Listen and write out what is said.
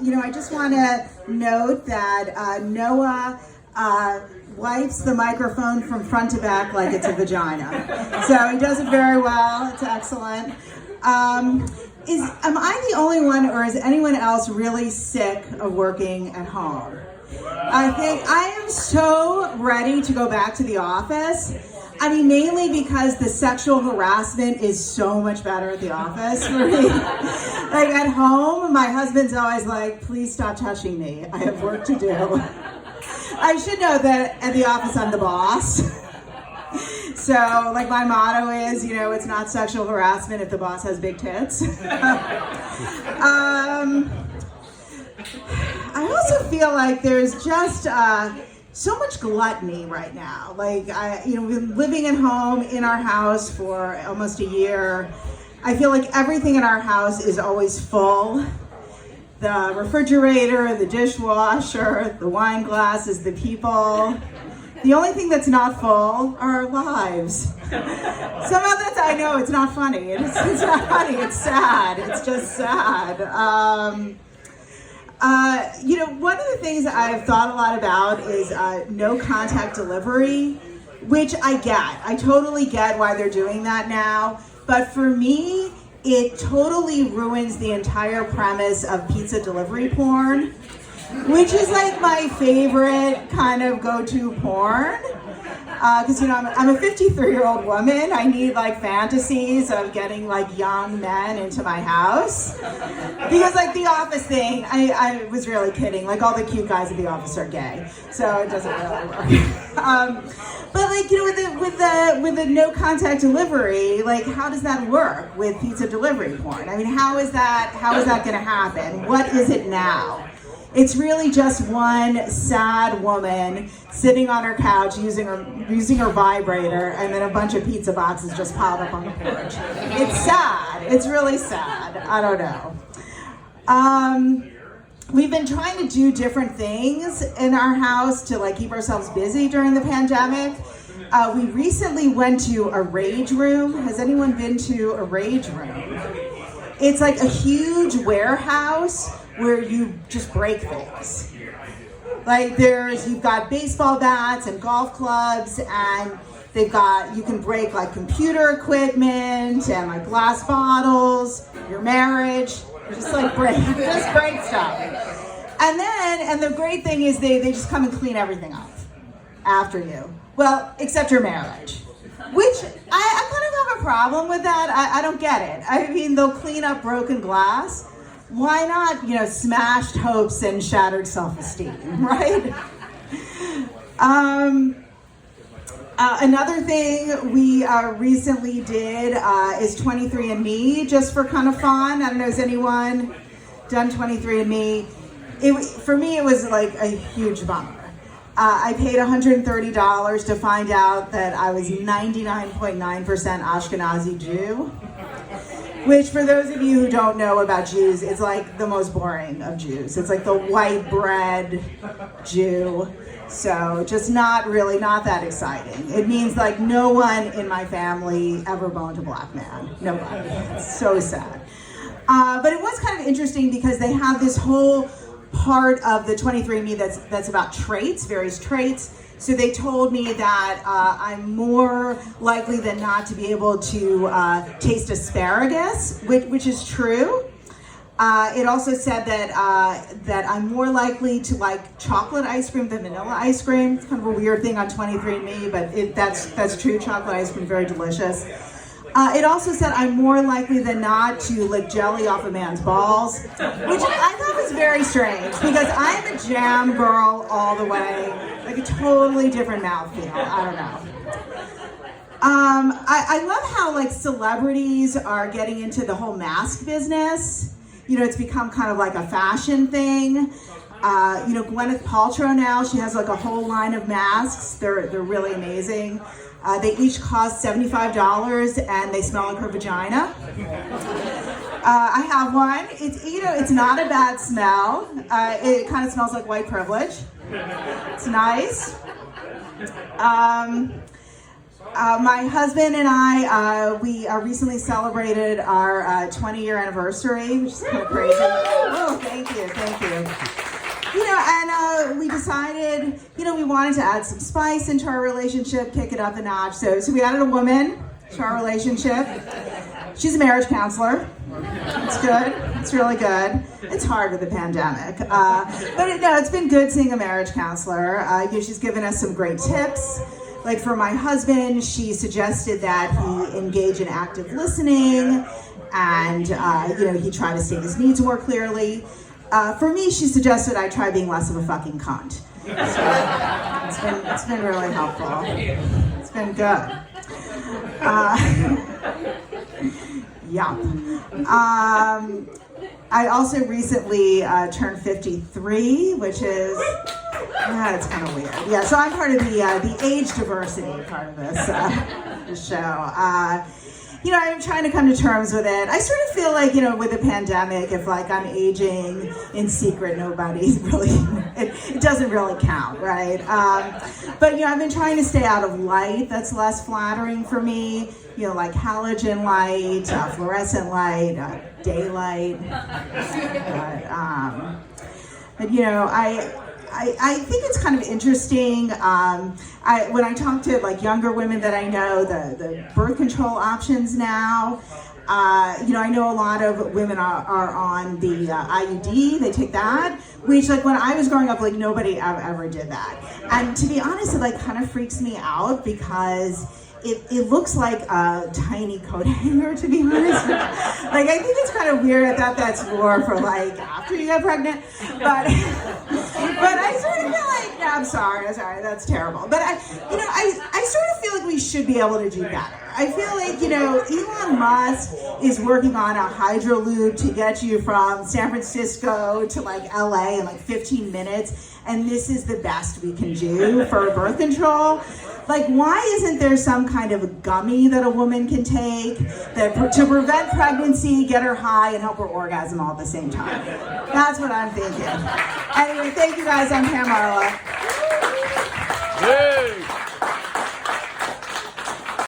I just want to note that Noah wipes the microphone from front to back like it's a vagina. So he does it very well. It's excellent. Am I the only one, or is anyone else really sick of working at home? I think I am so ready to go back to the office. I mean, mainly because the sexual harassment is so much better at the office for me. Like at home, my husband's always like, please stop touching me. I have work to do. I should know that at the office I'm the boss. So like my motto is, it's not sexual harassment if the boss has big tits. I also feel like there's just so much gluttony right now. Like we've been living at home in our house for almost a year. I feel like everything in our house is always full. The refrigerator, the dishwasher, the wine glasses, the people. The only thing that's not full are our lives. Somehow that's, I know, it's not funny. It's not funny, it's sad. It's just sad. One of the things I've thought a lot about is no contact delivery, which I get. I totally get why they're doing that now. But for me, it totally ruins the entire premise of pizza delivery porn, which is like my favorite kind of go-to porn. Because I'm a 53-year-old woman. I need like fantasies of getting like young men into my house. Because like the Office thing, I was really kidding. Like all the cute guys at the Office are gay, so it doesn't really work. But like with the no contact delivery, like how does that work with pizza delivery porn? I mean, how is that going to happen? What is it now? It's really just one sad woman sitting on her couch using her vibrator, and then a bunch of pizza boxes just piled up on the porch. It's sad. It's really sad. I don't know. We've been trying to do different things in our house to like keep ourselves busy during the pandemic. We recently went to a rage room. Has anyone been to a rage room? It's like a huge warehouse where you just break things. Like you've got baseball bats and golf clubs, and you can break like computer equipment and like glass bottles, your marriage, just break stuff. And the great thing is they just come and clean everything up after you. Well, except your marriage. Which I kind of have a problem with that. I don't get it. I mean, they'll clean up broken glass. Why not, smashed hopes and shattered self-esteem, right? Another thing we recently did is 23andMe, just for kind of fun. I don't know, has anyone done 23andMe? For me, it was like a huge bummer. I paid $130 to find out that I was 99.9% Ashkenazi Jew. Which, for those of you who don't know about Jews, is like the most boring of Jews. It's like the white bread Jew. So just not that exciting. It means like no one in my family ever boned a black man. Nobody. It's so sad. But it was kind of interesting because they have this whole part of the 23andMe that's about traits, various traits. So they told me that I'm more likely than not to be able to taste asparagus, which is true. It also said that I'm more likely to like chocolate ice cream than vanilla ice cream. It's kind of a weird thing on 23andMe, but that's true. Chocolate ice cream, very delicious. It also said I'm more likely than not to lick jelly off a man's balls, which I thought was very strange because I'm a jam girl all the way, like a totally different mouthfeel. I don't know. I love how like celebrities are getting into the whole mask business. It's become kind of like a fashion thing. Gwyneth Paltrow now, she has like a whole line of masks. They're really amazing. They each cost $75 and they smell like her vagina. I have one. It's not a bad smell. It kind of smells like white privilege. It's nice. My husband and I, we recently celebrated our 20-year anniversary, which is kind of crazy. Oh, thank you. You know, and we decided, you know, we wanted to add some spice into our relationship, kick it up a notch. So we added a woman to our relationship. She's a marriage counselor. It's good. It's really good. It's hard with the pandemic. But no, it's been good seeing a marriage counselor. You know, she's given us some great tips. Like for my husband, she suggested that he engage in active listening and, you know, he try to state his needs more clearly. For me, she suggested I try being less of a fucking cunt. So it's been really helpful. It's been good. Yeah. I also recently turned 53, which is, it's kind of weird. Yeah, so I'm part of the age diversity part of this show. You know, I'm trying to come to terms with it. I sort of feel like, you know, with the pandemic, if like I'm aging in secret, nobody's really, it doesn't really count, right? But, you know, I've been trying to stay out of light that's less flattering for me. You know, like halogen light, fluorescent light, daylight. But you know, I think it's kind of interesting. When I talk to like younger women that I know, the birth control options now. You know, I know a lot of women are on the IUD. They take that, which like when I was growing up, like nobody ever did that. And to be honest, it like kind of freaks me out because it looks like a tiny coat hanger, to be honest. Like, I think it's kind of weird. I thought that's more for like after you get pregnant. But I sort of feel like, no, I'm sorry, that's terrible. But I sort of feel like we should be able to do better. I feel like, you know, Elon Musk is working on a Hyperloop to get you from San Francisco to like LA in like 15 minutes. And this is the best we can do for birth control. Like, why isn't there some kind of a gummy that a woman can take that to prevent pregnancy, get her high, and help her orgasm all at the same time? That's what I'm thinking. Anyway, thank you guys. I'm Pam Marla. Yay!